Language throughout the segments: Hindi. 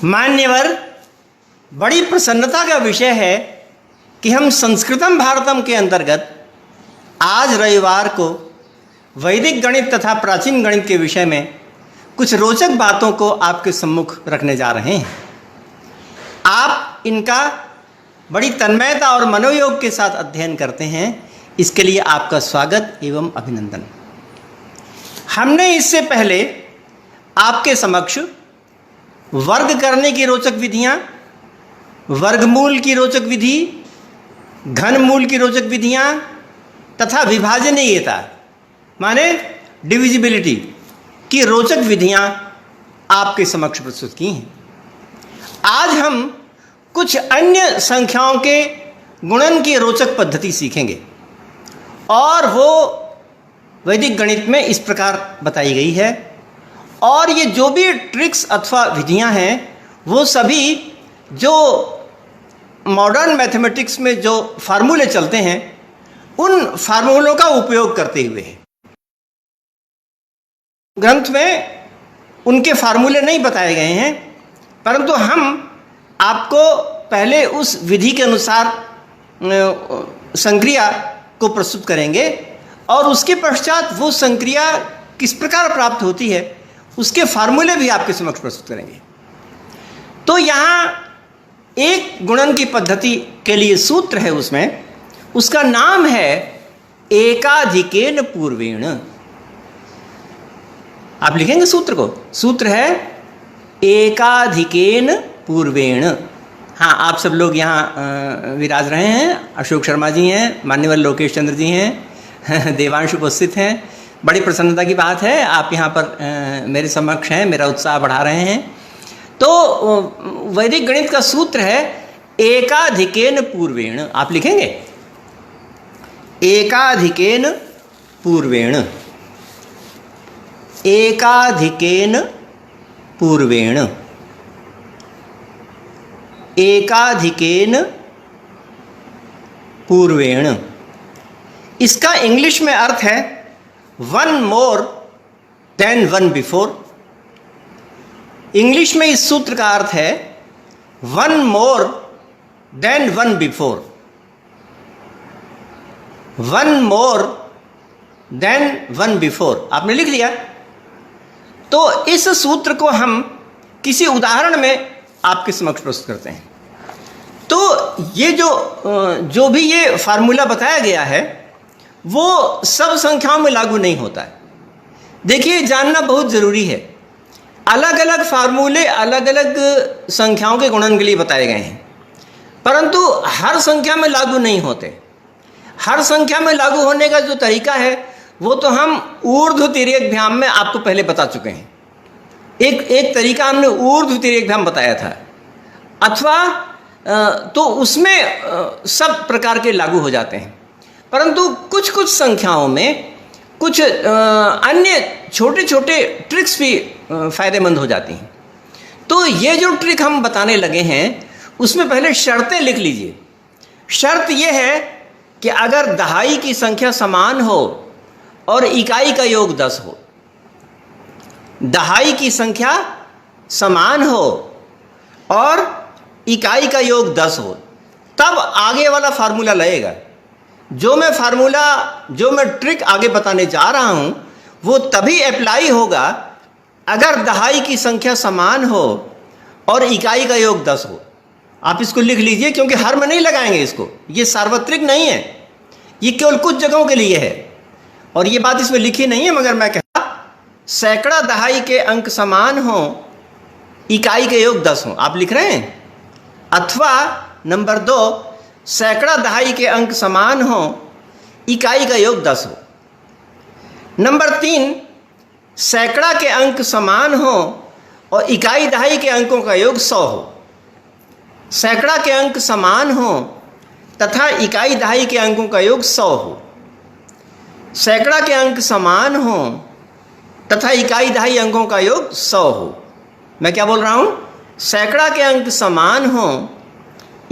मान्यवर, बड़ी प्रसन्नता का विषय है कि हम संस्कृतम भारतम के अंतर्गत आज रविवार को वैदिक गणित तथा प्राचीन गणित के विषय में कुछ रोचक बातों को आपके सम्मुख रखने जा रहे हैं। आप इनका बड़ी तन्मयता और मनोयोग के साथ अध्ययन करते हैं, इसके लिए आपका स्वागत एवं अभिनंदन। हमने इससे पहले आपके समक्ष वर्ग करने की रोचक विधियां, वर्गमूल की रोचक विधि, घनमूल की रोचक विधियां तथा विभाजनीयता माने डिविजिबिलिटी की रोचक विधियां आपके समक्ष प्रस्तुत की हैं। आज हम कुछ अन्य संख्याओं के गुणन की रोचक पद्धति सीखेंगे और वो वैदिक गणित में इस प्रकार बताई गई है। और ये जो भी ट्रिक्स अथवा विधियां हैं वो सभी जो मॉडर्न मैथमेटिक्स में जो फार्मूले चलते हैं उन फार्मूलों का उपयोग करते हुए है। ग्रंथ में उनके फार्मूले नहीं बताए गए हैं, परंतु हम आपको पहले उस विधि के अनुसार संक्रिया को प्रस्तुत करेंगे और उसके पश्चात वो संक्रिया किस प्रकार प्राप्त होती है उसके फार्मूले भी आपके समक्ष प्रस्तुत करेंगे। तो यहाँ एक गुणन की पद्धति के लिए सूत्र है, उसमें उसका नाम है एकाधिकेन पूर्वेण। आप लिखेंगे सूत्र को, सूत्र है एकाधिकेन पूर्वेण। हाँ, आप सब लोग यहाँ विराज रहे हैं। अशोक शर्मा जी हैं, मान्यवर लोकेश चंद्र जी हैं, देवांश उपस्थित हैं। बड़ी प्रसन्नता की बात है, आप यहाँ पर मेरे समक्ष हैं, मेरा उत्साह बढ़ा रहे हैं। तो वैदिक गणित का सूत्र है एकाधिकेन पूर्वेण। आप लिखेंगे एकाधिकेन पूर्वेण, एकाधिकेन पूर्वेण, एकाधिकेन पूर्वेण। इसका इंग्लिश में अर्थ है one more than one before. English में इस सूत्र का अर्थ है one more than one before, one more than one before. आपने लिख लिया। तो इस सूत्र को हम किसी उदाहरण में आपके समक्ष प्रस्तुत करते हैं। तो ये जो भी ये फार्मूला बताया गया है वो सब संख्याओं में लागू नहीं होता है। देखिए, जानना बहुत ज़रूरी है, अलग अलग फार्मूले अलग अलग संख्याओं के गुणन के लिए बताए गए हैं, परंतु हर संख्या में लागू नहीं होते। हर संख्या में लागू होने का जो तरीका है वो तो हम ऊर्ध्व तिर्यकभ्याम में आपको पहले बता चुके हैं। एक तरीका हमने ऊर्ध्व तिर्यकभ्याम बताया था, अथवा तो उसमें सब प्रकार के लागू हो जाते हैं, परंतु कुछ कुछ संख्याओं में कुछ अन्य छोटे छोटे ट्रिक्स भी फ़ायदेमंद हो जाती हैं। तो ये जो ट्रिक हम बताने लगे हैं उसमें पहले शर्तें लिख लीजिए। शर्त यह है कि अगर दहाई की संख्या समान हो और इकाई का योग 10 हो, दहाई की संख्या समान हो और इकाई का योग 10 हो, तब आगे वाला फार्मूला लगेगा। जो मैं ट्रिक आगे बताने जा रहा हूं वो तभी अप्लाई होगा अगर दहाई की संख्या समान हो और इकाई का योग 10 हो। आप इसको लिख लीजिए, क्योंकि हर में नहीं लगाएंगे इसको, ये सार्वत्रिक नहीं है, ये केवल कुछ जगहों के लिए है। और ये बात इसमें लिखी नहीं है, मगर मैं कहता सैकड़ा दहाई के अंक समान हो, इकाई के योग 10 हो। आप लिख रहे हैं। अथवा नंबर 2, सैकड़ा दहाई के अंक समान हो, इकाई का योग 10 हो। नंबर 3, सैकड़ा के अंक समान हो और इकाई दहाई के अंकों का योग 100 हो। सैकड़ा के अंक समान हो तथा इकाई दहाई के अंकों का योग 100 हो। सैकड़ा के अंक समान हो तथा इकाई दहाई अंकों का योग 100 हो। मैं क्या बोल रहा हूं? सैकड़ा के अंक समान हो,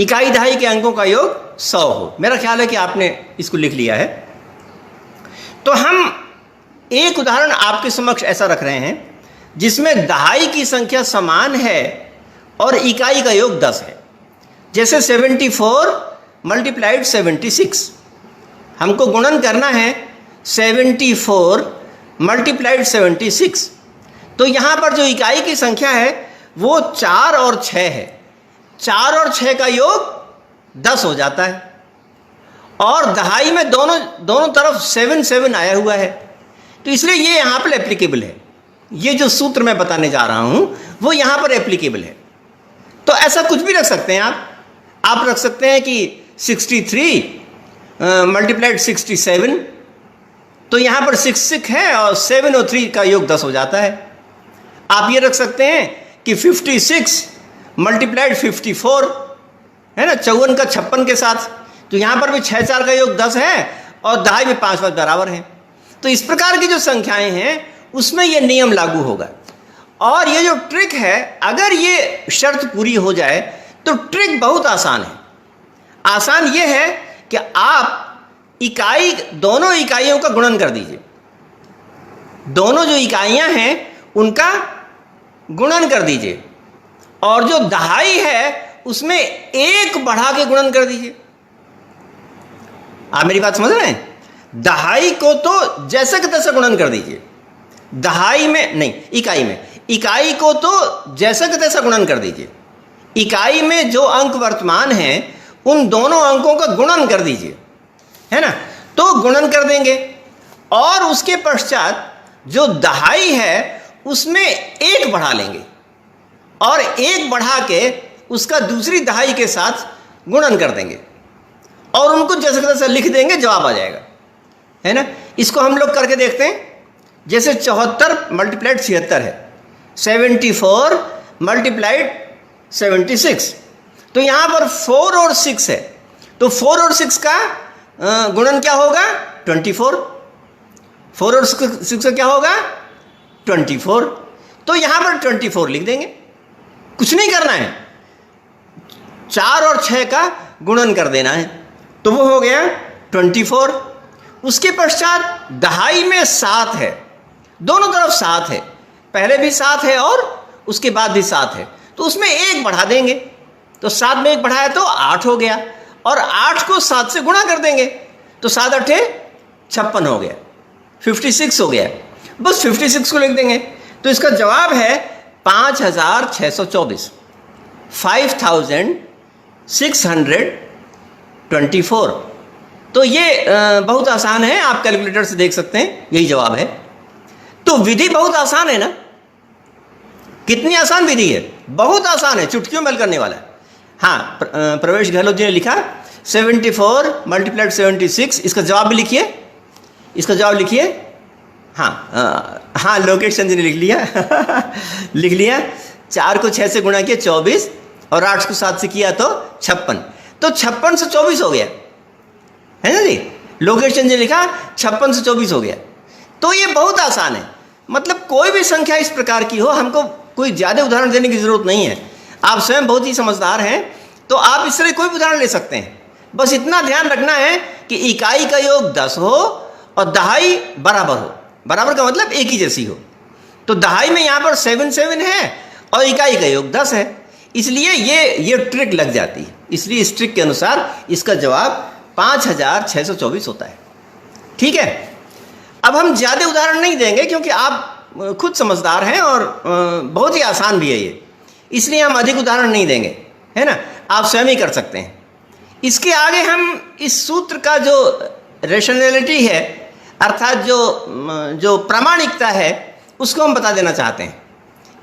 इकाई दहाई के अंकों का योग 100 हो। मेरा ख्याल है कि आपने इसको लिख लिया है। तो हम एक उदाहरण आपके समक्ष ऐसा रख रहे हैं जिसमें दहाई की संख्या समान है और इकाई का योग 10 है। जैसे 74 मल्टीप्लाइड 76, हमको गुणन करना है 74 मल्टीप्लाइड 76, तो यहाँ पर जो इकाई की संख्या है वो 4 और 6 है। 4 और 6 का योग 10 हो जाता है, और दहाई में दोनों तरफ 7 7 आया हुआ है, तो इसलिए ये यहाँ पर एप्लीकेबल है। ये जो सूत्र मैं बताने जा रहा हूँ वो यहाँ पर एप्लीकेबल है। तो ऐसा कुछ भी रख सकते हैं आप रख सकते हैं कि 63 मल्टीप्लाइड 67, तो यहाँ पर 6 है और 7 और 3 का योग 10 हो जाता है। आप ये रख सकते हैं कि 56 मल्टीप्लाइड 54 है ना, 54 का 56 के साथ, तो यहाँ पर भी 6 4 का योग 10 है और दहाई में 5 5 बराबर हैं। तो इस प्रकार की जो संख्याएं हैं उसमें ये नियम लागू होगा। और ये जो ट्रिक है, अगर ये शर्त पूरी हो जाए तो ट्रिक बहुत आसान है। आसान ये है कि आप दोनों इकाइयों का गुणन कर दीजिए, दोनों जो इकाइयां हैं उनका गुणन कर दीजिए, और जो दहाई है उसमें 1 बढ़ा के गुणन कर दीजिए। आप मेरी बात समझ रहे हैं? दहाई को तो जैसे कि तैसे गुणन कर दीजिए, दहाई में नहीं, इकाई को तो जैसे कि तैसा गुणन कर दीजिए। इकाई में जो अंक वर्तमान हैं उन दोनों अंकों का गुणन कर दीजिए, है ना। तो गुणन कर देंगे, और उसके पश्चात जो दहाई है उसमें 1 बढ़ा लेंगे, और 1 बढ़ा के उसका दूसरी दहाई के साथ गुणन कर देंगे, और उनको जैसे कि तैसा लिख देंगे, जवाब आ जाएगा, है ना। इसको हम लोग करके देखते हैं। जैसे 74 मल्टीप्लाइड 76 है, 74 मल्टीप्लाइड 76, तो यहाँ पर 4 और 6 है, तो 4 और 6 का गुणन क्या होगा? 24। 4 और 6 का क्या होगा? 24। तो यहाँ पर 24 लिख देंगे, कुछ नहीं करना है, 4 और 6 का गुणन कर देना है, तो वो हो गया 24। उसके पश्चात दहाई में 7 है, दोनों तरफ 7 है, पहले भी 7 है और उसके बाद भी 7 है, तो उसमें 1 बढ़ा देंगे, तो 7 में 1 बढ़ाया तो 8 हो गया, और 8 को 7 से गुणा कर देंगे, तो 7 8 56 हो गया, 56 हो गया। बस 56 को लिख देंगे, तो इसका जवाब है 5624, 5624। तो ये बहुत आसान है, आप कैलकुलेटर से देख सकते हैं, यही जवाब है। तो विधि बहुत आसान है ना, कितनी आसान विधि है, बहुत आसान है, चुटकियों में हल करने वाला है। हाँ, प्रवेश गहलोत जी ने लिखा 74 मल्टीप्लाइड 76, इसका जवाब भी लिखिए, इसका जवाब लिखिए। हाँ, लोकेश चंद जी ने लिख लिया लिख लिया। 4 को 6 से गुणा किया 24, और 8 को 7 से किया तो 56, तो 56 से 24 हो गया, है ना जी। लोकेश चंद जी ने लिखा 56 से 24 हो गया। तो ये बहुत आसान है, मतलब कोई भी संख्या इस प्रकार की हो, हमको कोई ज़्यादा उदाहरण देने की ज़रूरत नहीं है। आप स्वयं बहुत ही समझदार हैं, तो आप इस तरह कोई भी उदाहरण ले सकते हैं। बस इतना ध्यान रखना है कि इकाई का योग 10 हो और दहाई बराबर हो। बराबर का मतलब एक ही जैसी हो। तो दहाई में यहाँ पर 7 7 है और इकाई का योग 10 है, इसलिए ये ट्रिक लग जाती है। इसलिए इस ट्रिक के अनुसार इसका जवाब 5624 होता है। ठीक है, अब हम ज़्यादा उदाहरण नहीं देंगे क्योंकि आप खुद समझदार हैं और बहुत ही आसान भी है ये, इसलिए हम अधिक उदाहरण नहीं देंगे, है ना। आप स्वयं ही कर सकते हैं। इसके आगे हम इस सूत्र का जो रेशनैलिटी है, अर्थात जो प्रामाणिकता है, उसको हम बता देना चाहते हैं।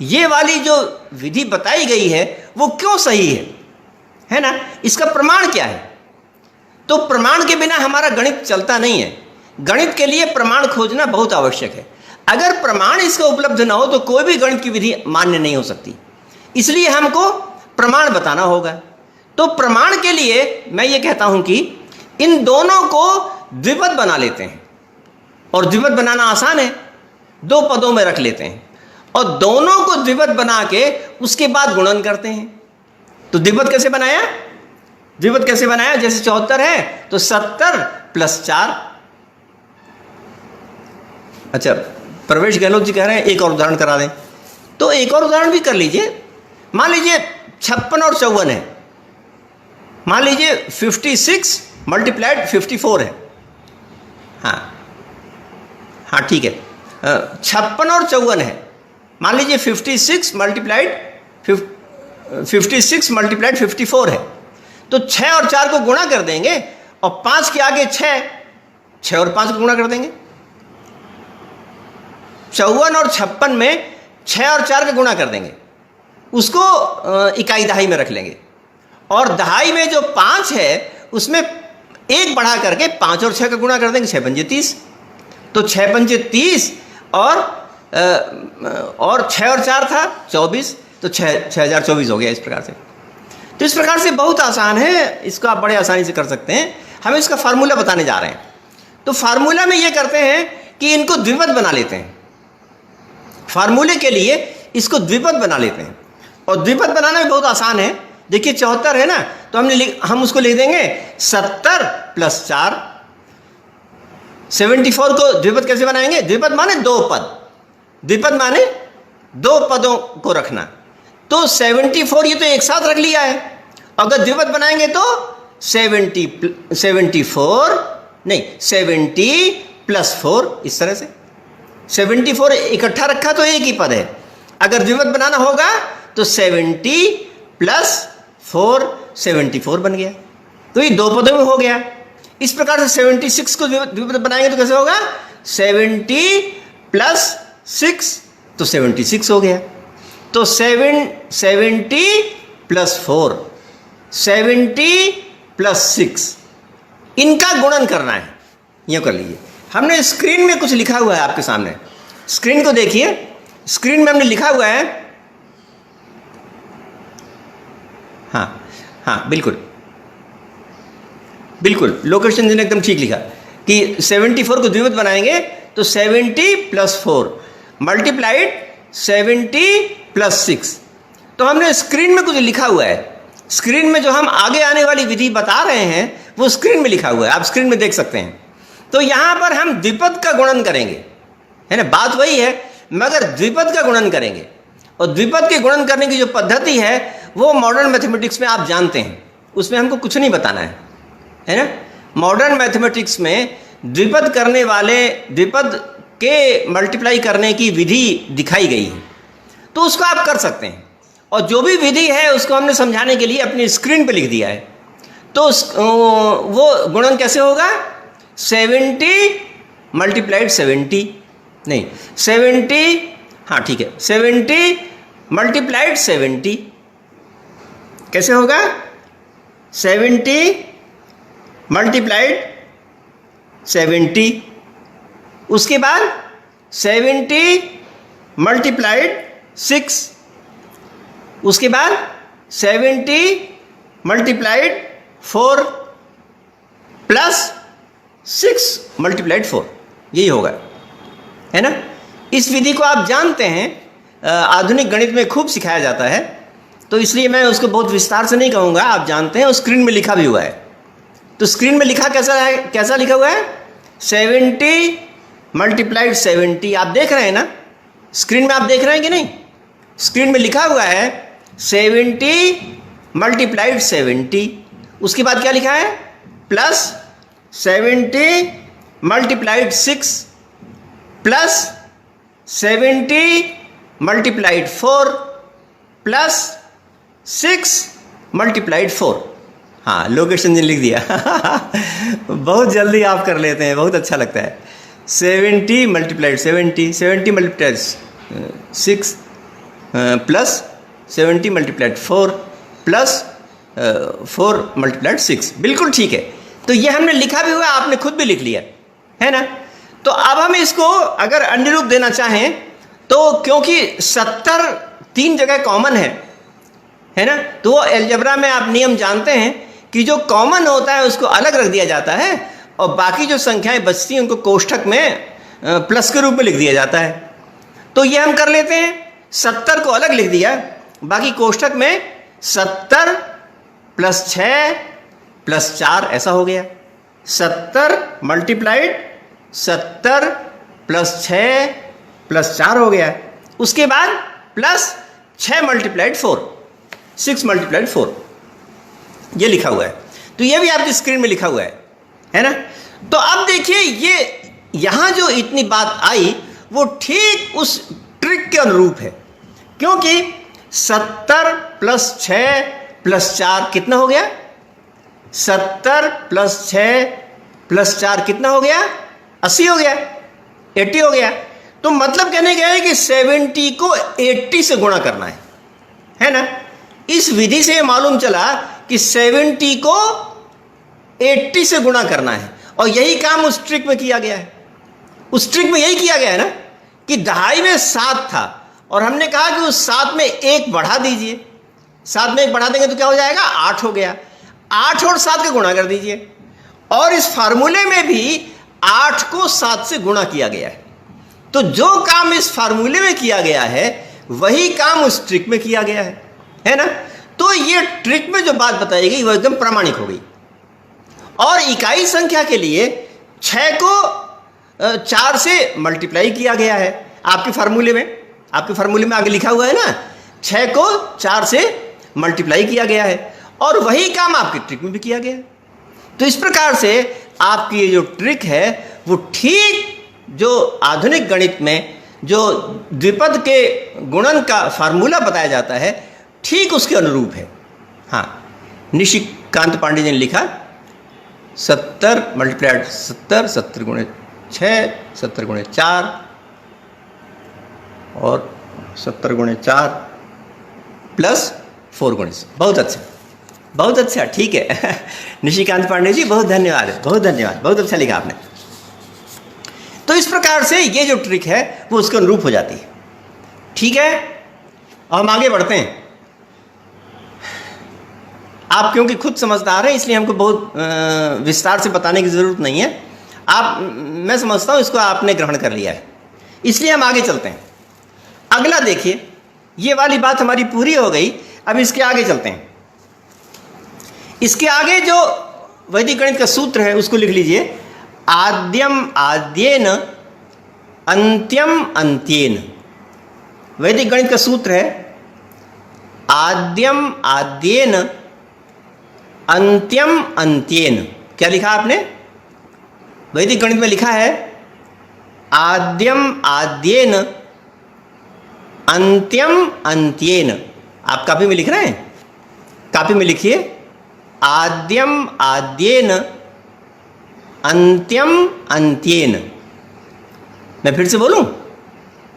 ये वाली जो विधि बताई गई है वो क्यों सही है ना, इसका प्रमाण क्या है। तो प्रमाण के बिना हमारा गणित चलता नहीं है। गणित के लिए प्रमाण खोजना बहुत आवश्यक है। अगर प्रमाण इसका उपलब्ध ना हो तो कोई भी गणित की विधि मान्य नहीं हो सकती, इसलिए हमको प्रमाण बताना होगा। तो प्रमाण के लिए मैं ये कहता हूं कि इन दोनों को द्विपद बना लेते हैं, और द्विपद बनाना आसान है, 2 पदों में रख लेते हैं और दोनों को द्विपद बना के उसके बाद गुणन करते हैं। तो द्विपद कैसे बनाया? द्विपद कैसे बनाया? जैसे 74 है तो 70 + 4। अच्छा, प्रवेश गहलोत जी कह रहे हैं एक और उदाहरण करा दें, तो एक और उदाहरण भी कर लीजिए। मान लीजिए 56 और 54 है। मान लीजिए 56 मल्टीप्लाइड 54 है। हाँ ठीक है, 56 और 54 है। मान लीजिए 56 मल्टीप्लाइड 54 है। तो 6 और 4 को गुणा कर देंगे और 5 के आगे 6 और 5 को गुणा कर देंगे। 54 और 56 में 6 और 4 का गुणा कर देंगे, उसको इकाई दहाई में रख लेंगे। और दहाई में जो 5 है उसमें 1 बढ़ा करके 5 और 6 का गुणा कर देंगे, 6 पंजे 30। तो 6 पंजे 30 और 6 और 4 था 24, तो 6024 हो गया इस प्रकार से। तो इस प्रकार से बहुत आसान है, इसको आप बड़े आसानी से कर सकते हैं। हम इसका फार्मूला बताने जा रहे हैं। तो फार्मूला में ये करते हैं कि इनको द्विपद बना लेते हैं। फार्मूले के लिए इसको द्विपद बना लेते हैं, और द्विपद बनाना भी बहुत आसान है। देखिए 74 है ना, तो हम उसको लिख देंगे 70 + 4। 74 को द्विपद कैसे बनाएंगे? द्विपद माने 2 पद, द्विपद माने 2 पदों को रखना। तो 74 ये तो एक साथ रख लिया है। अगर द्विपद बनाएंगे तो 70 + 4, इस तरह से 74 इकट्ठा रखा तो एक ही पद है। अगर द्विपद बनाना होगा तो 70 + 4 74 बन गया। तो ये 2 पदों में हो गया। इस प्रकार से 76 को द्विपद बनाएंगे तो कैसे होगा? 70 + 6, तो 76 हो गया। तो 70 + 4 70 + 6 इनका गुणन करना है। ये कर लीजिए। हमने स्क्रीन में कुछ लिखा हुआ है आपके सामने, स्क्रीन को देखिए। स्क्रीन में हमने लिखा हुआ है, हाँ बिल्कुल लोकेशन ने एकदम ठीक लिखा कि 74 को द्विपद बनाएंगे तो 70 + 4 मल्टीप्लाइड 70 + 6। तो हमने स्क्रीन में कुछ लिखा हुआ है। स्क्रीन में जो हम आगे आने वाली विधि बता रहे हैं वो स्क्रीन में लिखा हुआ है, आप स्क्रीन में देख सकते हैं। तो यहां पर हम द्विपद का गुणन करेंगे, है ना, बात वही है, मगर द्विपद का गुणन करेंगे। और द्विपद के गुणन करने की जो पद्धति है वो मॉडर्न मैथमेटिक्स में आप जानते हैं, उसमें हमको कुछ नहीं बताना है ना। मॉडर्न मैथमेटिक्स में द्विपद करने वाले द्विपद के मल्टीप्लाई करने की विधि दिखाई गई है, तो उसको आप कर सकते हैं। और जो भी विधि है उसको हमने समझाने के लिए अपनी स्क्रीन पे लिख दिया है। तो वो गुणन कैसे होगा? 70 × 70 नहीं 70, हाँ ठीक है, 70 × 70 कैसे होगा? 70 × 70, उसके बाद 70 × 6, उसके बाद 70 × 4 + 6 × 4, यही होगा, है ना। इस विधि को आप जानते हैं, आधुनिक गणित में खूब सिखाया जाता है, तो इसलिए मैं उसको बहुत विस्तार से नहीं कहूँगा, आप जानते हैं। और स्क्रीन में लिखा भी हुआ है। तो स्क्रीन में लिखा कैसा है, कैसा लिखा हुआ है? 70 × 70, आप देख रहे हैं ना, स्क्रीन में आप देख रहे हैं कि नहीं? स्क्रीन में लिखा हुआ है 70 × 70, उसके बाद क्या लिखा है? + 70 × 6 + 70 × 4 + 6 × 4। हाँ, लोकेशन ने लिख दिया बहुत जल्दी आप कर लेते हैं, बहुत अच्छा लगता है। 70 × 70 70 × 6 + 70 × 4 + 4 × 6, बिल्कुल ठीक है। तो ये हमने लिखा भी हुआ, आपने खुद भी लिख लिया, है ना। तो अब हम इसको अगर अन्य रूप देना चाहें तो, क्योंकि 70 3 जगह कॉमन है ना, तो वो अलजेब्रा में आप नियम जानते हैं कि जो कॉमन होता है उसको अलग रख दिया जाता है, और बाकी जो संख्याएं बचती हैं उनको कोष्ठक में प्लस के रूप में लिख दिया जाता है। तो ये हम कर लेते हैं, 70 को अलग लिख दिया, बाकी कोष्ठक में 70 + 6 + 4 ऐसा हो गया। 70 × 70 + 6 + 4 हो गया। उसके बाद + 6 × 4, 6 × 4 ये लिखा हुआ है। तो ये भी आपकी स्क्रीन में लिखा हुआ है ना। तो अब देखिए ये यहाँ जो इतनी बात आई वो ठीक उस ट्रिक के अनुरूप है, क्योंकि 70 + 6 + 4 कितना हो गया? 70 + 6 + 4 कितना हो गया? 80 हो गया, 80 हो गया। तो मतलब कहने गया है कि 70 को 80 से गुणा करना है ना। इस विधि से मालूम चला कि 70 को 80 से गुणा करना है, और यही काम उस ट्रिक में किया गया है। उस ट्रिक में यही किया गया है ना कि दहाई में 7 था और हमने कहा कि उस 7 में 1 बढ़ा दीजिए। 7 में 1 बढ़ा देंगे तो क्या हो जाएगा? 8 हो गया। 8 और 7 का गुणा कर दीजिए। और इस फार्मूले में भी 8 को 7 से गुणा किया गया है। तो जो काम इस फार्मूले में किया गया है वही काम उस ट्रिक में किया गया है ना। तो ये ट्रिक में जो बात बताई गई वो एकदम प्रामाणिक हो गई। और इकाई संख्या के लिए 6 को 4 से मल्टीप्लाई किया गया है आपके फार्मूले में आगे लिखा हुआ है ना, 6 को 4 से मल्टीप्लाई किया गया है, और वही काम आपकी ट्रिक में भी किया गया है। तो इस प्रकार से आपकी ये जो ट्रिक है वो ठीक जो आधुनिक गणित में जो द्विपद के गुणन का फार्मूला बताया जाता है ठीक उसके अनुरूप है। हाँ, निशिकांत पांडे जी ने लिखा 70 × 70 70 × 6 70 × 4 और 70 × 4 + 4 × बहुत अच्छा, ठीक है। निशिकांत पांडे जी बहुत धन्यवाद, बहुत अच्छा लिखा आपने। तो इस प्रकार से ये जो ट्रिक है वो उसके अनुरूप हो जाती है। ठीक है, हम आगे बढ़ते हैं। आप क्योंकि खुद समझदार हैं इसलिए हमको बहुत विस्तार से बताने की ज़रूरत नहीं है। मैं समझता हूँ इसको आपने ग्रहण कर लिया है, इसलिए हम आगे चलते हैं। अगला देखिए, ये वाली बात हमारी पूरी हो गई। अब इसके आगे चलते हैं। इसके आगे जो वैदिक गणित का सूत्र है उसको लिख लीजिए। आद्यम आद्येन अंत्यम अंत्येन। वैदिक गणित का सूत्र है आद्यम आद्येन अंत्यम अंत्येन। क्या लिखा आपने? वैदिक गणित में लिखा है आद्यम आद्येन अंत्यम अंत्येन। आप कापी में लिख रहे हैं? कापी में लिखिए आद्यम आद्येन अंत्यम अंत्येन। मैं फिर से बोलूं?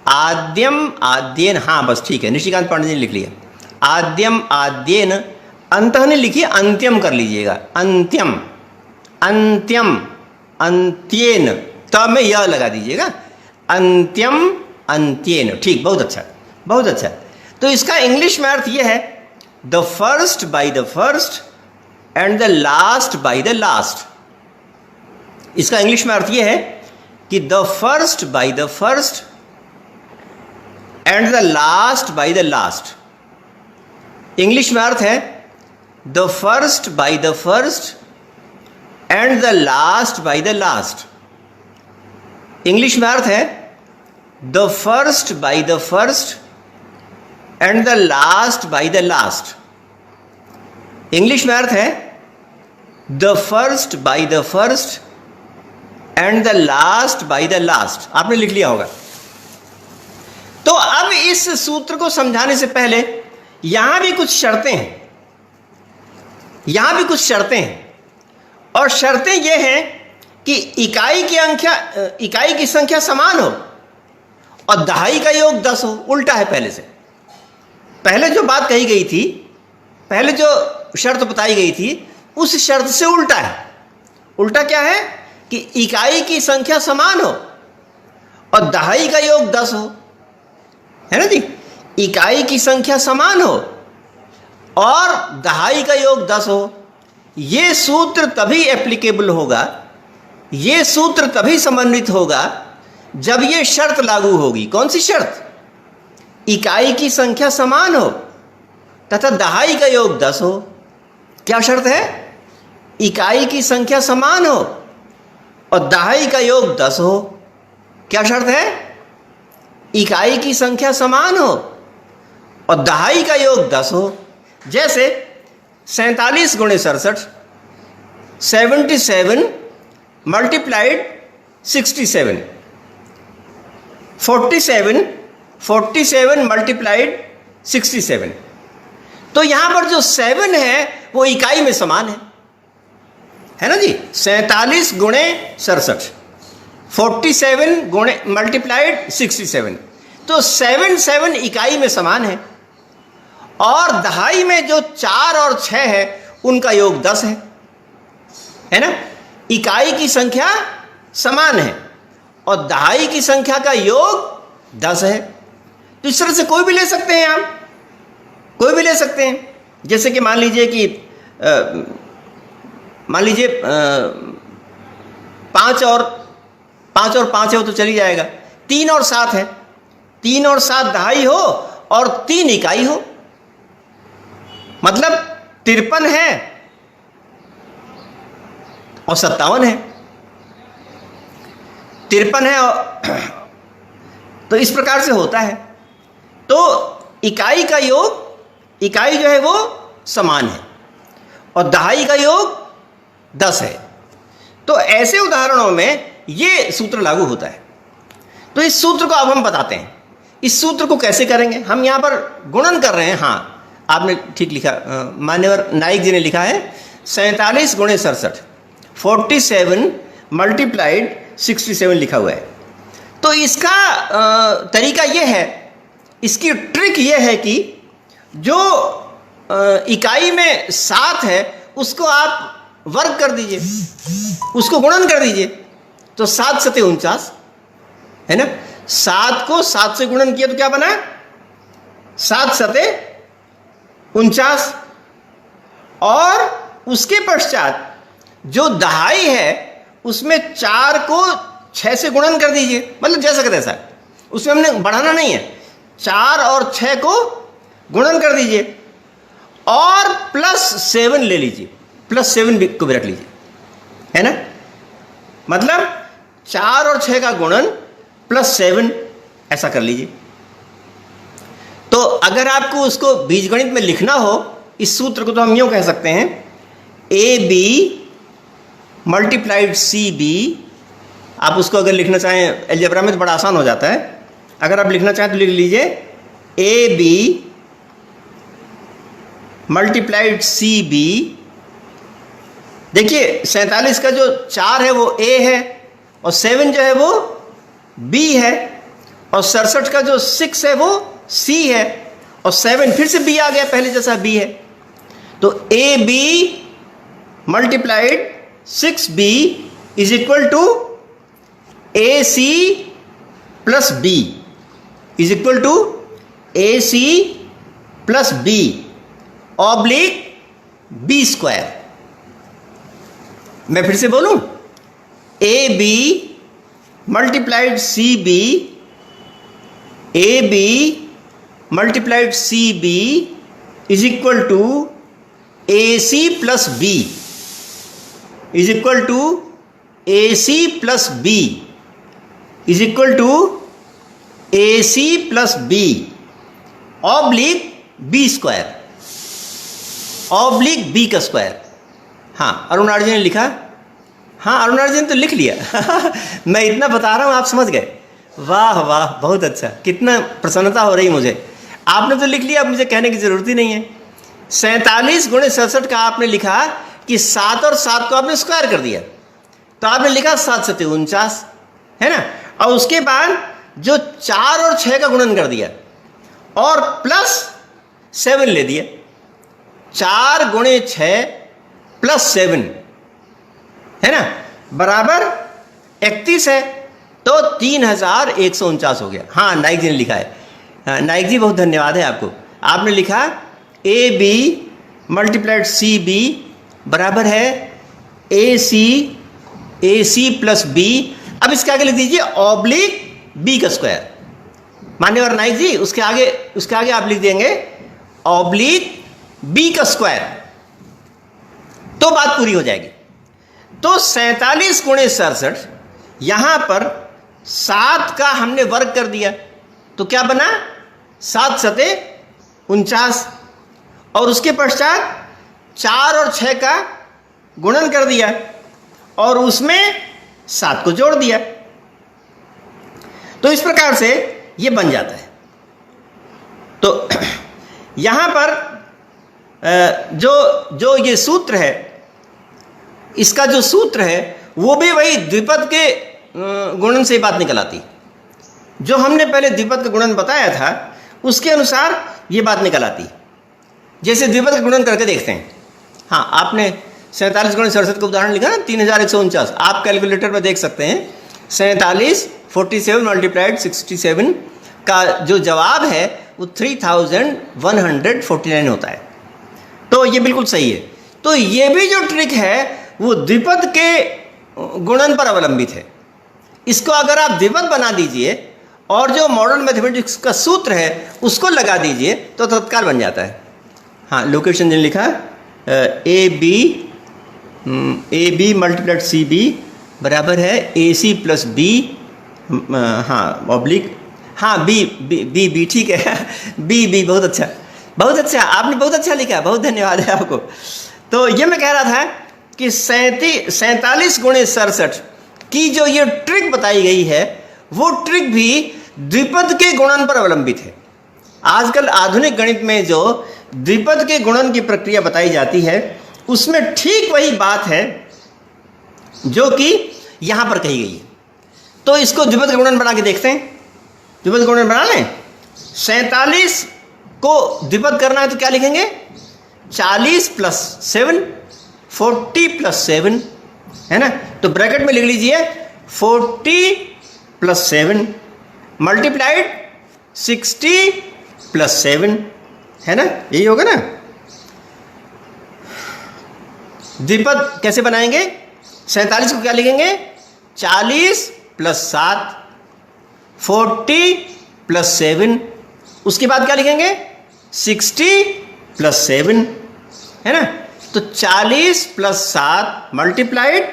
आद्यम आद्येन। हाँ बस ठीक है, निशिकांत पांडे जी ने लिख लिया। आद्यम आद्येन, अंत नहीं लिखिए, अंत्यम कर लीजिएगा। अंत्यम अंत्यम अंत्येन, तब में यह लगा दीजिएगा। अंत्यम अंत्येन। ठीक, बहुत अच्छा। तो इसका इंग्लिश में अर्थ यह है the first by the first and the last by the last. इसका इंग्लिश में अर्थ यह है कि the first by the first and the last by the last. English में अर्थ है the first by the first and the last by the last. English में अर्थ है the first by the first and the last by the last. English में अर्थ है the first by the first and the last by the last. आपने लिख लिया होगा। तो अब इस सूत्र को समझाने से पहले यहां भी कुछ शर्तें हैं, और शर्तें यह हैं कि इकाई की संख्या समान हो और दहाई का योग 10 हो। उल्टा है पहले से। पहले जो बात कही गई थी, पहले जो शर्त बताई गई थी उस शर्त से उल्टा है। उल्टा क्या है कि इकाई की संख्या समान हो और दहाई का योग 10 हो, है ना जी। इकाई की संख्या समान हो और दहाई का योग 10 हो। ये सूत्र तभी एप्लीकेबल होगा, ये सूत्र तभी समन्वित होगा जब ये शर्त लागू होगी। कौन सी शर्त? इकाई की संख्या समान हो तथा दहाई का योग 10 हो। क्या शर्त है? इकाई की संख्या समान हो और दहाई का योग 10 हो। क्या शर्त है? इकाई की संख्या समान हो और दहाई का योग 10 हो। जैसे 47 गुणे 67, 77 मल्टीप्लाइड 67, 47 मल्टीप्लाइड 67। तो यहां पर जो 7 है वो इकाई में समान है ना जी। 47 गुणे 67, 47 गुणे मल्टीप्लाइड 67, तो 7 इकाई में समान है। और दहाई में जो 4 और 6 है उनका योग 10 है ना। इकाई की संख्या समान है और दहाई की संख्या का योग 10 है। तो इस तरह से कोई भी ले सकते हैं, आप कोई भी ले सकते हैं। जैसे कि मान लीजिए कि 5 और 5 है वो तो चली जाएगा। 3 और 7 है, 3 और 7 दहाई हो और 3 इकाई हो, मतलब 53 है और 57 है। 53 है और तो इस प्रकार से होता है। तो इकाई का योग, इकाई जो है वो समान है और दहाई का योग 10 है। तो ऐसे उदाहरणों में ये सूत्र लागू होता है। तो इस सूत्र को अब हम बताते हैं। इस सूत्र को कैसे करेंगे? हम यहाँ पर गुणन कर रहे हैं। हाँ, आपने ठीक लिखा, मान्यवर नाइक जी ने लिखा है 47 गुणे 67, 47 मल्टीप्लाइड 67 लिखा हुआ है। तो इसका तरीका यह है, इसकी ट्रिक यह है कि जो इकाई में 7 है उसको आप वर्ग कर दीजिए, उसको गुणन कर दीजिए। तो 7 सते 49 है ना। 7 को 7 से गुणन किया तो क्या बना? 7 सते 49। और उसके पश्चात जो दहाई है उसमें 4 को 6 से गुणन कर दीजिए, मतलब जैसा का तैसा, उसमें हमने बढ़ाना नहीं है। 4 और 6 को गुणन कर दीजिए और +7 ले लीजिए, +7 को भी रख लीजिए, है ना। मतलब 4 और 6 का गुणन +7 ऐसा कर लीजिए। तो अगर आपको उसको बीजगणित में लिखना हो, इस सूत्र को तो हम यूँ कह सकते हैं, AB मल्टीप्लाइड CB। आप उसको अगर लिखना चाहें अलजेब्रा में तो बड़ा आसान हो जाता है। अगर आप लिखना चाहें तो लिख लीजिए AB मल्टीप्लाइड CB। देखिए 47 का जो 4 है वो A है और 7 जो है वो B है और 67 का जो 6 है वो C है और 7 फिर से B आ गया, पहले जैसा B है। तो AB multiplied 6B is equal to AC plus B is equal to AC plus B oblique B square. मैं फिर से बोलूं, AB multiplied CB, AB multiplied CB is equal to AC plus B is equal to AC plus B is equal to AC plus B oblique B square, oblique B का स्क्वायर। हाँ, अरुणार्जुन ने लिखा। हाँ, अरुणार्जुन तो लिख लिया मैं इतना बता रहा हूँ, आप समझ गए। वाह वाह, बहुत अच्छा, कितना प्रसन्नता हो रही मुझे। आपने तो लिख लिया, अब मुझे कहने की ज़रूरत ही नहीं है। 47 गुणे 67 का आपने लिखा कि 7 और 7 को आपने स्क्वायर कर दिया, तो आपने लिखा 7 सते 49, है ना। और उसके बाद जो 4 और 6 का गुणन कर दिया और +7 ले दिया। 4 गुणे 6 +7 है ना, बराबर 31 है। तो 3149 हो गया। हाँ, नाइक जी ने लिखा है। हाँ, नाइक जी बहुत धन्यवाद है आपको। आपने लिखा AB मल्टीप्लाइड CB बराबर है AC प्लस B। अब इसके आगे लिख दीजिए ऑब्लिक B का स्क्वायर। मान्यवर नाइक जी, उसके आगे आप लिख देंगे ऑब्लिक B का स्क्वायर, तो बात पूरी हो जाएगी। तो 47 गुणे 67, यहां पर 7 का हमने वर्ग कर दिया तो क्या बना? 7 सते 49। और उसके पश्चात 4 और 6 का गुणन कर दिया और उसमें 7 को जोड़ दिया। तो इस प्रकार से ये बन जाता है। तो यहां पर जो ये सूत्र है, इसका जो सूत्र है वो भी वही द्विपद के गुणन से बात निकल आती। जो हमने पहले द्विपद का गुणन बताया था उसके अनुसार ये बात निकल आती। जैसे द्विपद का गुणन करके देखते हैं। हाँ, आपने 47 गुणे 67 का उदाहरण लिखा ना, 3149। आप कैलकुलेटर में देख सकते हैं 47 47 मल्टीप्लाइड 67 का जो जवाब है वो 3149 होता है। तो ये बिल्कुल सही है। तो ये भी जो ट्रिक है वो द्विपद के गुणन पर अवलंबित है। इसको अगर आप द्विपद बना दीजिए और जो मॉडर्न मैथमेटिक्स का सूत्र है उसको लगा दीजिए तो तत्काल बन जाता है। हाँ, लोकेशन ने लिखा A B multiplied C B बराबर है ए सी प्लस बी, हाँ ऑब्लिक, हाँ बी ठीक है। बी बहुत अच्छा, बहुत अच्छा, आपने बहुत अच्छा लिखा, बहुत धन्यवाद है आपको। तो ये मैं कह रहा था कि 47 गुणे 67 की जो ये ट्रिक बताई गई है वो ट्रिक भी द्विपद के गुणन पर अवलंबित है। आजकल आधुनिक गणित में जो द्विपद के गुणन की प्रक्रिया बताई जाती है उसमें ठीक वही बात है जो कि यहां पर कही गई है। तो इसको द्विपद का गुणन बना के देखते हैं। द्विपद का गुणन बना लें। 47 को द्विपद करना है तो क्या लिखेंगे? 40 प्लस 7, 40 प्लस 7 है ना। तो ब्रैकेट में लिख लीजिए 40 प्लस 7 मल्टीप्लाइड 60 प्लस 7 है ना, यही होगा ना। द्विपद कैसे बनाएंगे? 47 को क्या लिखेंगे? 40 प्लस 7, 40 प्लस 7, उसके बाद क्या लिखेंगे? 60 प्लस 7 है ना। तो 40 प्लस 7 मल्टीप्लाइड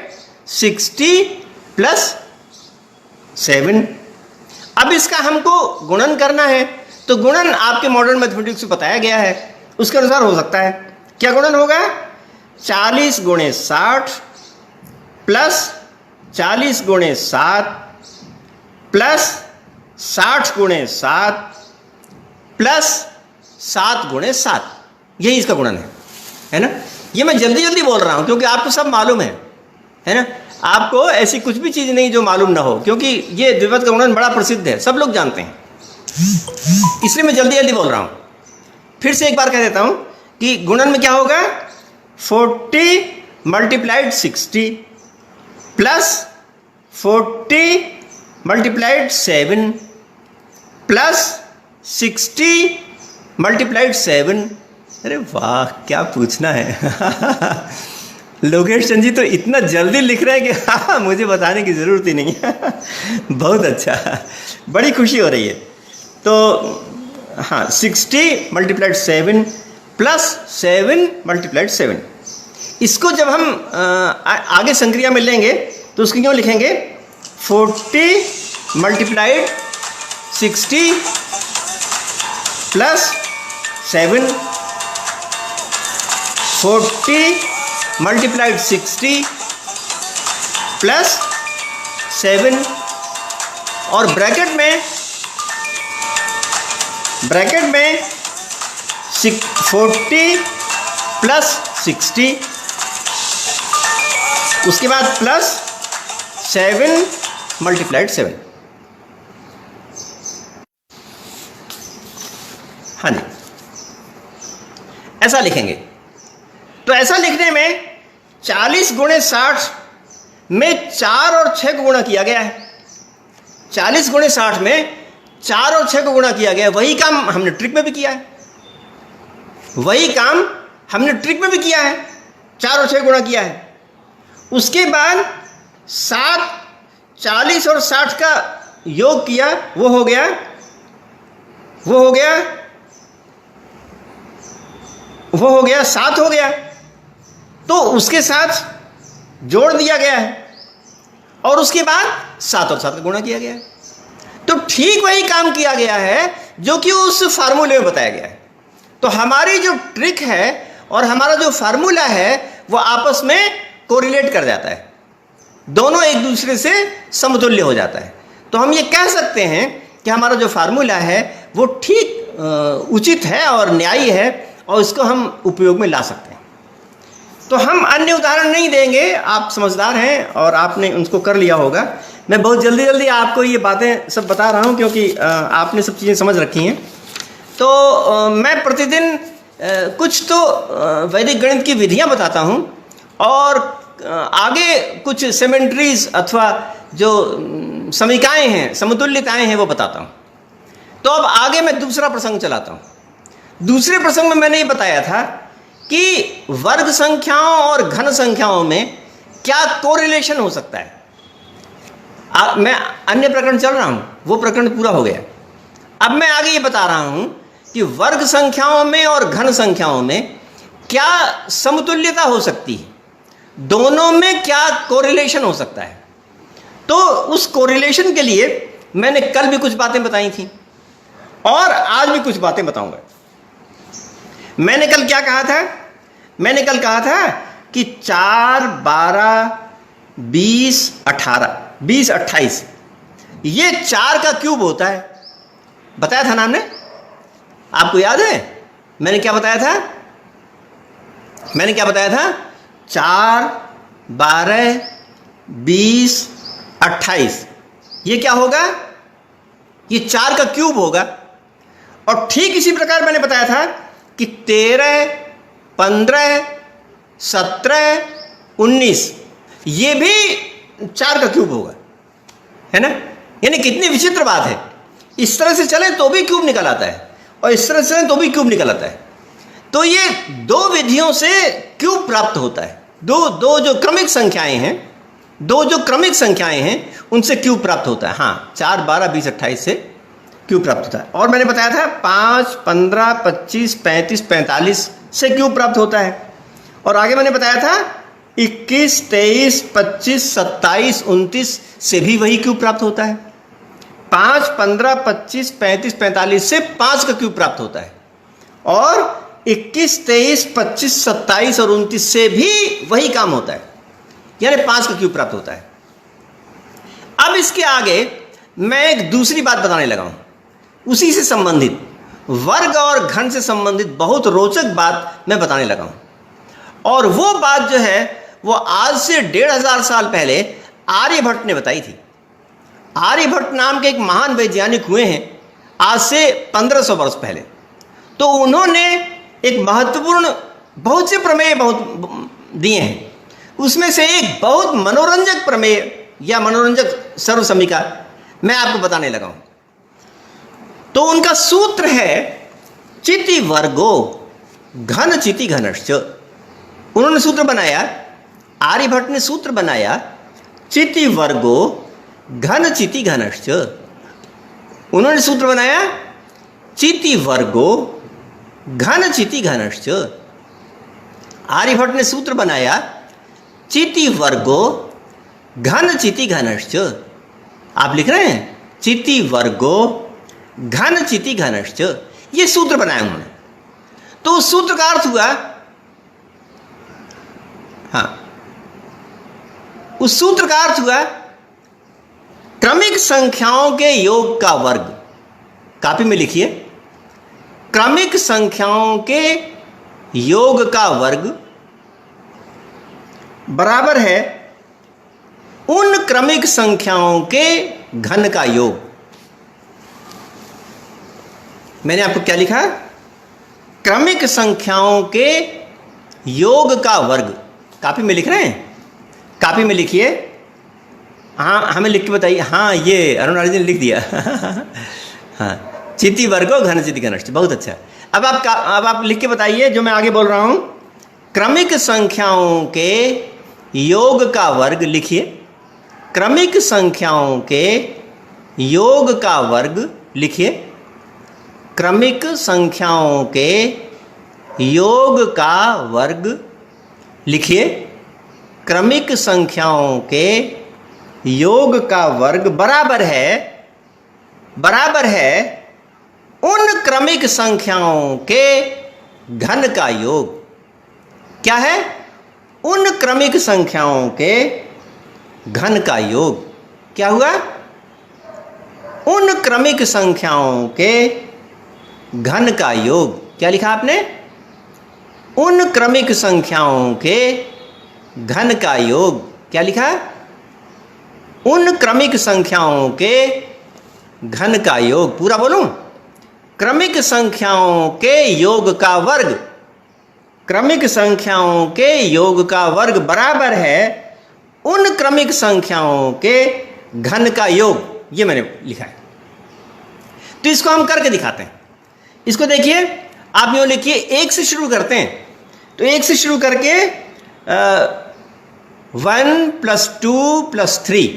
60 प्लस 7। अब इसका हमको गुणन करना है तो गुणन आपके मॉडर्न मैथमेटिक्स में बताया गया है, उसके अनुसार हो सकता है। क्या गुणन होगा? 40 गुणे 60 प्लस 40 गुणे 7 प्लस 60 गुणे 7 प्लस 7 गुणे 7, यही इसका गुणन है ना। ये मैं जल्दी जल्दी बोल रहा हूं क्योंकि आपको सब मालूम है ना। आपको ऐसी कुछ भी चीज़ नहीं जो मालूम ना हो, क्योंकि ये द्विपद का गुणन बड़ा प्रसिद्ध है, सब लोग जानते हैं, इसलिए मैं जल्दी जल्दी बोल रहा हूं। फिर से एक बार कह देता हूं कि गुणन में क्या होगा? 40 multiplied 60 plus 40 multiplied 7 plus 60 multiplied 7। अरे वाह, क्या पूछना है। लोकेश चंद जी तो इतना जल्दी लिख रहे हैं कि हाँ, मुझे बताने की ज़रूरत ही नहीं है। बहुत अच्छा, बड़ी खुशी हो रही है। तो हाँ, 60 मल्टीप्लाइड 7 प्लस 7 मल्टीप्लाइड 7, इसको जब हम आगे संक्रिया में लेंगे तो उसको क्यों लिखेंगे? 40 मल्टीप्लाइड 60 प्लस 7, 40 मल्टीप्लाइड 60 प्लस 7 और ब्रैकेट में 40 प्लस 60, उसके बाद प्लस 7 मल्टीप्लाइड 7। हाँ जी, ऐसा लिखेंगे। तो ऐसा लिखने में 40 गुणे 60 में 4 और 6 को गुणा किया गया है। 40 गुणे 60 में 4 और 6 को गुणा किया गया है। वही काम हमने ट्रिक में भी किया है, वही काम हमने ट्रिक में भी किया है, 4 और 6 गुणा किया है। उसके बाद 7 40 और 60 का योग किया, वो हो गया 7 हो गया। तो उसके साथ जोड़ दिया गया है और उसके बाद 7 और 7 का गुणा किया गया है। तो ठीक वही काम किया गया है जो कि उस फार्मूले में बताया गया है। तो हमारी जो ट्रिक है और हमारा जो फार्मूला है वो आपस में कोरिलेट कर जाता है, दोनों एक दूसरे से समतुल्य हो जाता है। तो हम ये कह सकते हैं कि हमारा जो फार्मूला है वो ठीक उचित है और न्यायी है और इसको हम उपयोग में ला सकते हैं। तो हम अन्य उदाहरण नहीं देंगे, आप समझदार हैं और आपने उनको कर लिया होगा। मैं बहुत जल्दी आपको ये बातें सब बता रहा हूँ क्योंकि आपने सब चीज़ें समझ रखी हैं। तो मैं प्रतिदिन कुछ तो वैदिक गणित की विधियाँ बताता हूँ और आगे कुछ सिमेट्रीज अथवा जो समीकाएँ हैं, समतुल्यताएँ हैं, वो बताता हूँ। तो अब आगे मैं दूसरा प्रसंग चलाता हूँ। दूसरे प्रसंग में मैंने ये बताया था कि वर्ग संख्याओं और घन संख्याओं में क्या कोरिलेशन हो सकता है। मैं अन्य प्रकरण चल रहा हूँ, वो प्रकरण पूरा हो गया। अब मैं आगे ये बता रहा हूँ कि वर्ग संख्याओं में और घन संख्याओं में क्या समतुल्यता हो सकती है, दोनों में क्या कोरिलेशन हो सकता है। तो उस कोरिलेशन के लिए मैंने कल भी कुछ बातें बताई थी और आज भी कुछ बातें बताऊंगा। मैंने कल क्या कहा था? मैंने कल कहा था कि 4, 12, 20, 18, 20, 28 ये 4 का क्यूब होता है। बताया था ना हमने? आपको याद है मैंने क्या बताया था? मैंने क्या बताया था? 4, 12, 20, 28 ये क्या होगा? ये 4 का क्यूब होगा। और ठीक इसी प्रकार मैंने बताया था कि 13, 15, 17, 19 ये भी 4 का क्यूब होगा, है ना। यानी कितनी विचित्र बात है। इस तरह से चले तो भी क्यूब निकल आता है और इस तरह से चले तो भी क्यूब निकल आता है। तो ये दो विधियों से क्यूब प्राप्त होता है। दो जो क्रमिक संख्याएं हैं, दो जो क्रमिक संख्याएं हैं उनसे क्यूब प्राप्त होता है। हाँ, 4, 12, 20, 28 से क्यूब प्राप्त होता है। और मैंने बताया था 5, 15, 25, 35, 45 से क्यूब प्राप्त होता है। और आगे मैंने बताया था 21, 23, 25, 27, 29 से भी वही क्यूब प्राप्त होता है। 5, 15, 25, 35, 45 से 5 का क्यूब प्राप्त होता है। और 21, 23, 25, 27 और 29 से भी वही काम होता है, यानी 5 का क्यूब प्राप्त होता है। अब इसके आगे मैं एक दूसरी बात बताने लगा हूं, उसी से संबंधित वर्ग और घन से संबंधित बहुत रोचक बात मैं बताने लगा हूं। और वो बात जो है वो आज से 1500 साल पहले आर्यभट्ट ने बताई थी। आर्यभट्ट नाम के एक महान वैज्ञानिक हुए हैं आज से 1500 वर्ष पहले। तो उन्होंने एक महत्वपूर्ण बहुत से प्रमेय बहुत दिए हैं। उसमें से एक बहुत मनोरंजक प्रमेय या मनोरंजक सर्वसमीका मैं आपको बताने लगा हूं। तो उनका सूत्र है चिति वर्गो घन चिति घनश्च। उन्होंने सूत्र बनाया, आर्यभट्ट ने सूत्र बनाया चिति वर्गो घन चिति घनश्च। उन्होंने सूत्र बनाया चिति वर्गो घन चिति घनश्च। आर्यभट्ट ने सूत्र बनाया चिति वर्गो घन चिति घनश्च। आप लिख रहे हैं चिति वर्गो घन चिति घनश्च, ये सूत्र बनाया उन्होंने। तो उस सूत्र का अर्थ हुआ, हाँ, उस सूत्र का अर्थ हुआ क्रमिक संख्याओं के योग का वर्ग। कॉपी में लिखिए, क्रमिक संख्याओं के योग का वर्ग बराबर है उन क्रमिक संख्याओं के घन का योग। मैंने आपको क्या लिखा? क्रमिक संख्याओं के योग का वर्ग। कॉपी में लिख रहे हैं? कॉपी में लिखिए। हाँ, हमें लिख के बताइए। हाँ, ये अरुण जी ने लिख दिया। हाँ, चिति वर्गो घन चिति घनश्च, बहुत अच्छा। अब आप लिख के बताइए जो मैं आगे बोल रहा हूँ। क्रमिक संख्याओं के योग का वर्ग लिखिए। क्रमिक संख्याओं के योग का वर्ग लिखिए। क्रमिक संख्याओं के योग का वर्ग लिखिए। क्रमिक संख्याओं के योग का वर्ग बराबर है उन क्रमिक संख्याओं के घन का योग क्या है? उन क्रमिक संख्याओं के घन का योग। क्या हुआ? उन क्रमिक संख्याओं के घन का योग। क्या लिखा आपने? उन क्रमिक संख्याओं के घन का योग। क्या लिखा? उन क्रमिक संख्याओं के घन का योग। पूरा बोलूं? क्रमिक संख्याओं के योग का वर्ग, क्रमिक संख्याओं के योग का वर्ग बराबर है उन क्रमिक संख्याओं के घन का योग। ये मैंने लिखा है। तो इसको हम करके दिखाते हैं। इसको देखिए, आप यूँ लिखिए, 1 से शुरू करते हैं। तो 1 से शुरू करके 1 + 2 + 3,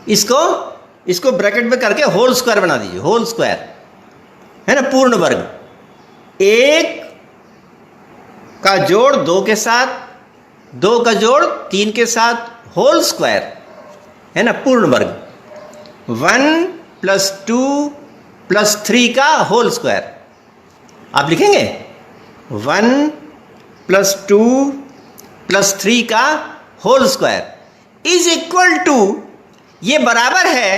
इसको ब्रैकेट में करके होल स्क्वायर बना दीजिए। होल स्क्वायर है ना, पूर्ण वर्ग। 1 का जोड़ 2 के साथ, 2 का जोड़ 3 के साथ, होल स्क्वायर है ना, पूर्ण वर्ग। 1 + 2 + 3 का होल स्क्वायर आप लिखेंगे। 1 + 2 + 3 का whole square is equal to, ये बराबर है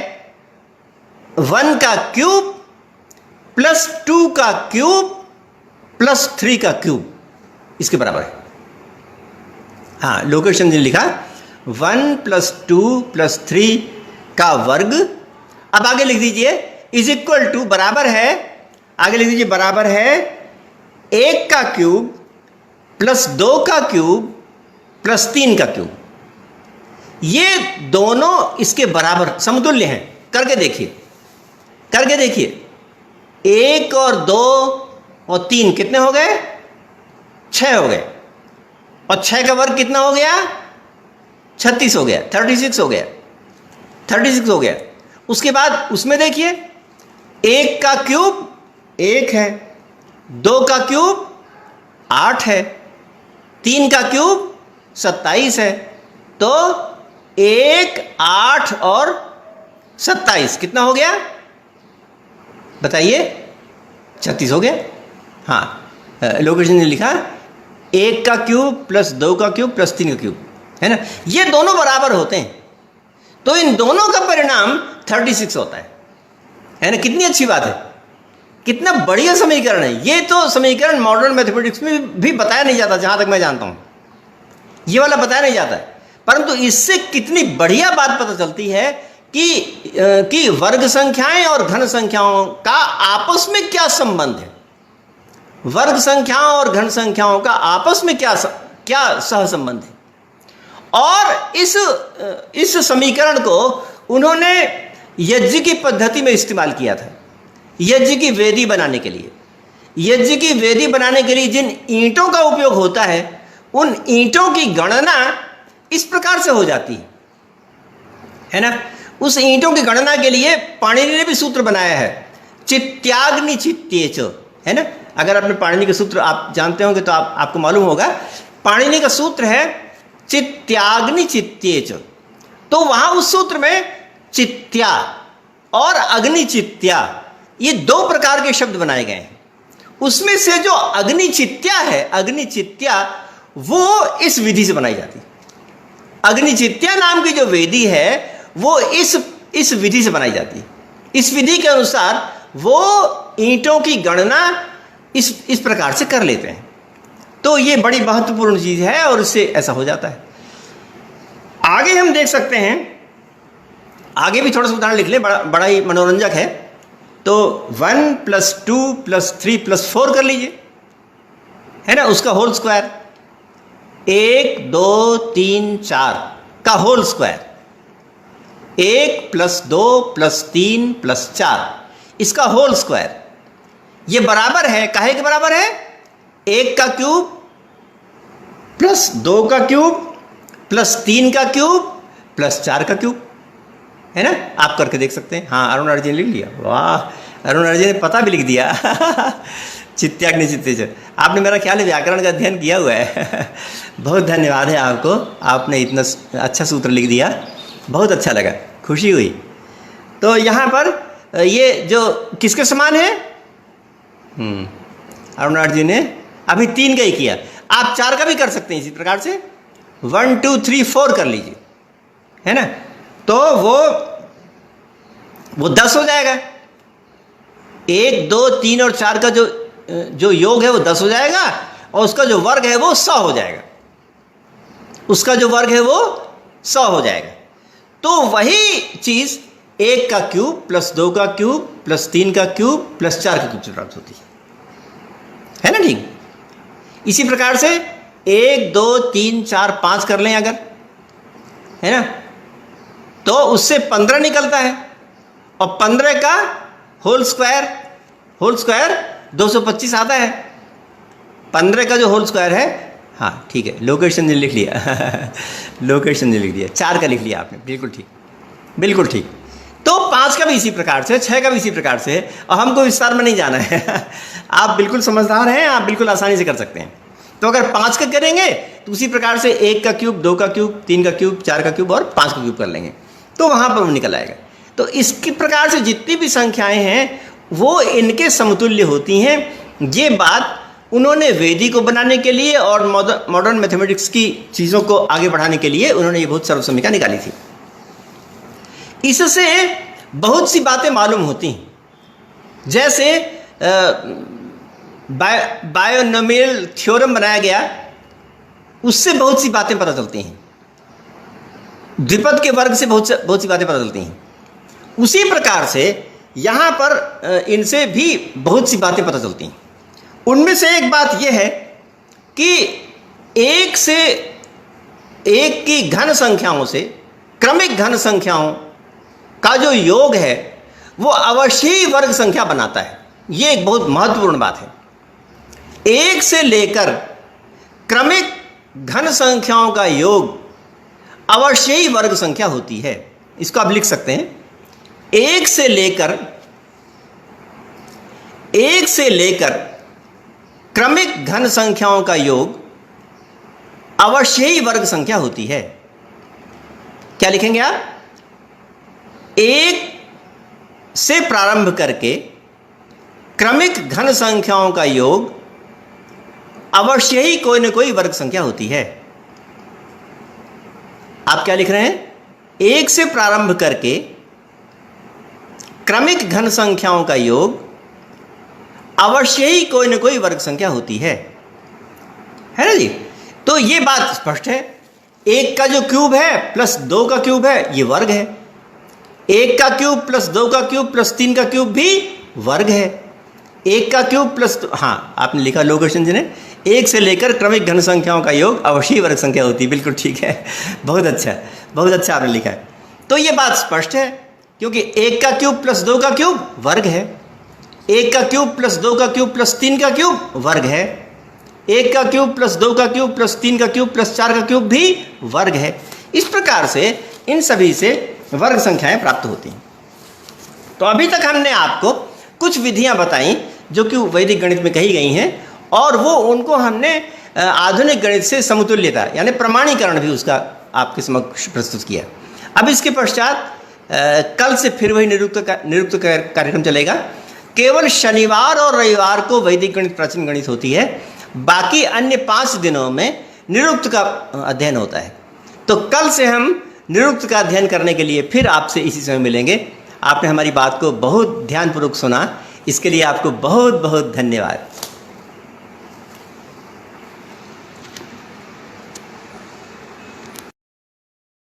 1 का क्यूब + 2 का क्यूब + 3 का क्यूब, इसके बराबर है। हाँ, लोकेशन लिखा 1 + 2 + 3 का वर्ग। अब आगे लिख दीजिए इज इक्वल टू, बराबर है, आगे लिख दीजिए बराबर है 1 का क्यूब + 2 का क्यूब + 3 का क्यूब। ये दोनों इसके बराबर समतुल्य हैं। करके देखिए, करके देखिए। 1 और 2 और 3 कितने हो गए? 6 हो गए। और 6 का वर्ग कितना हो गया? 36 हो गया, 36 हो गया, 36 हो गया। उसके बाद उसमें देखिए, 1 का क्यूब 1 है, 2 का क्यूब 8 है, 3 का क्यूब 27 है। तो 1, 8 और 27 कितना हो गया? बताइए। 36 हो गया। हाँ, लोकेशन ने लिखा 1 का क्यूब + 2 का क्यूब + 3 का क्यूब, है ना। ये दोनों बराबर होते हैं, तो इन दोनों का परिणाम 36 होता है ना। कितनी अच्छी बात है, कितना बढ़िया समीकरण है। ये तो समीकरण मॉडर्न मैथमेटिक्स में भी बताया नहीं जाता, जहां तक मैं जानता हूं। ये वाला बताया नहीं जाता है, परंतु इससे कितनी बढ़िया बात पता चलती है कि वर्ग संख्याएं और घन संख्याओं का आपस में क्या संबंध है। वर्ग संख्याओं और घन संख्याओं का आपस में क्या सह संबंध है। और इस समीकरण को उन्होंने यज्ञ की पद्धति में इस्तेमाल किया था, यज्ञ की वेदी बनाने के लिए। यज्ञ की वेदी बनाने के लिए जिन ईंटों का उपयोग होता है, उन ईंटों की गणना इस प्रकार से हो जाती है ना। उस ईंटों की गणना के लिए पाणिनि ने भी सूत्र बनाया है, चित्त्याग्नि चित्तेच, है ना। अगर आपने पाणिनि के सूत्र आप जानते होंगे तो आपको मालूम होगा। पाणिनि का सूत्र है चित्त्याग्नि चित्तेच। तो वहां उस सूत्र में चित्त्या और अग्नि चित्त्या, ये 2 प्रकार के शब्द बनाए गए हैं। उसमें से जो अग्नि चित्त्या है, अग्नि चित्त्या, वो इस विधि से बनाई जाती है। अग्नि चित्त्या नाम की जो वेदी है वो इस विधि से बनाई जाती है। इस विधि के अनुसार वो ईंटों की गणना इस प्रकार से कर लेते हैं। तो ये बड़ी महत्वपूर्ण चीज है और इससे ऐसा हो जाता है। आगे हम देख सकते हैं, आगे भी थोड़ा सा उदाहरण लिख लें, बड़ा ही मनोरंजक है। तो 1 + 2 + 3 + 4 कर लीजिए, है ना, उसका होल स्क्वायर। 1, 2, 3, 4 का होल स्क्वायर। 1 + 2 + 3 + 4 इसका होल स्क्वायर। ये बराबर है, काहे के बराबर है? 1 का क्यूब + 2 का क्यूब + 3 का क्यूब + 4 का क्यूब, है ना। आप करके देख सकते हैं। हाँ, अरुण अर्जुन लिख लिया। वाह, अरुण अर्जुन ने पता भी लिख दिया। चित्त्याग्नि चित्तेच। आपने मेरा ख्याल है व्याकरण का अध्ययन किया हुआ है। बहुत धन्यवाद है आपको, आपने इतना अच्छा सूत्र लिख दिया, बहुत अच्छा लगा, खुशी हुई। तो यहाँ पर ये जो किसके समान है? अरुणाथ जी ने अभी 3 का ही किया, आप 4 का भी कर सकते हैं इसी प्रकार से, 1 2 3 4 कर लीजिए, है ना। तो वो 10 हो जाएगा। 1 2 3 और 4 का जो योग है वो 10 हो जाएगा, और उसका जो वर्ग है वो 100 हो जाएगा, उसका जो वर्ग है वो 100 हो जाएगा। तो वही चीज 1 का क्यूब प्लस 2 का क्यूब प्लस 3 का क्यूब प्लस 4 का क्यूब से प्राप्त होती है ना। ठीक इसी प्रकार से 1 2 3 4 5 कर लें अगर, है ना, तो उससे 15 निकलता है, और 15 का होल स्क्वायर 225 आता है। 15 का जो होल स्क्वायर है, हाँ ठीक है, लोकेशन ने लिख लिया लोकेशन ने लिख दिया, 4 का लिख लिया आपने, बिल्कुल ठीक, बिल्कुल ठीक। तो 5 का भी इसी प्रकार से, 6 का भी इसी प्रकार से, और हमको विस्तार में नहीं जाना है आप बिल्कुल समझदार हैं, आप बिल्कुल आसानी से कर सकते हैं। तो अगर 5 का करेंगे तो उसी प्रकार से 1 का क्यूब, 2 का क्यूब, 3 का क्यूब, 4 का क्यूब और 5 का क्यूब कर लेंगे, तो वहाँ पर वो निकल आएगा। तो इसकी प्रकार से जितनी भी संख्याएं हैं वो इनके समतुल्य होती हैं। ये बात उन्होंने वेदी को बनाने के लिए और मॉडर्न मैथमेटिक्स की चीज़ों को आगे बढ़ाने के लिए उन्होंने ये बहुत सर्व समीक्षा निकाली थी। इससे बहुत सी बातें मालूम होती हैं, जैसे बायोनोमियल थ्योरम बनाया गया, उससे बहुत सी बातें पता चलती हैं। द्विपद के वर्ग से बहुत सी बातें पता चलती हैं। उसी प्रकार से यहाँ पर इनसे भी बहुत सी बातें पता चलती हैं। उनमें से एक बात यह है कि 1 से 1 की घन संख्याओं से क्रमिक घन संख्याओं का जो योग है वो अवश्य ही वर्ग संख्या बनाता है। ये एक बहुत महत्वपूर्ण बात है। 1 से लेकर क्रमिक घन संख्याओं का योग अवश्य ही वर्ग संख्या होती है। इसको आप लिख सकते हैं, 1 से लेकर क्रमिक घन संख्याओं का योग अवश्य ही वर्ग संख्या होती है। क्या लिखेंगे आप? 1 से प्रारंभ करके क्रमिक घन संख्याओं का योग अवश्य ही कोई न कोई वर्ग संख्या होती है। आप क्या लिख रहे हैं? 1 से प्रारंभ करके क्रमिक घन संख्याओं का योग अवश्य ही कोई न कोई वर्ग संख्या होती है ना जी। तो ये बात स्पष्ट है। 1 का जो क्यूब है प्लस 2 का क्यूब है, ये वर्ग है। 1 का क्यूब प्लस 2 का क्यूब प्लस 3 का क्यूब भी वर्ग है। 1 का क्यूब प्लस, हाँ आपने लिखा लोकेशन जी ने, 1 से लेकर क्रमिक घन संख्याओं का योग अवश्य ही वर्ग संख्या होती है। बिल्कुल ठीक है, बहुत अच्छा आपने लिखा है। तो ये बात स्पष्ट है, क्योंकि 1 का क्यूब प्लस 2 का क्यूब वर्ग है। 1 का क्यूब प्लस 2 का क्यूब प्लस 3 का क्यूब वर्ग है। 1 का क्यूब प्लस 2 का क्यूब प्लस 3 का क्यूब प्लस 4 का क्यूब भी वर्ग है। इस प्रकार से इन सभी से वर्ग संख्याएं प्राप्त होती हैं। तो अभी तक हमने आपको कुछ विधियां बताई जो कि वैदिक गणित में कही गई हैं, और वो उनको हमने आधुनिक गणित से समतुल्यता यानी प्रमाणीकरण भी उसका आपके समक्ष प्रस्तुत किया। अब इसके पश्चात कल से फिर वही निरुक्त कार्यक्रम चलेगा। केवल शनिवार और रविवार को वैदिक गणित प्राचीन गणित होती है, बाकी अन्य 5 दिनों में निरुक्त का अध्ययन होता है। तो कल से हम निरुक्त का अध्ययन करने के लिए फिर आपसे इसी समय मिलेंगे। आपने हमारी बात को बहुत ध्यानपूर्वक सुना, इसके लिए आपको बहुत बहुत धन्यवाद।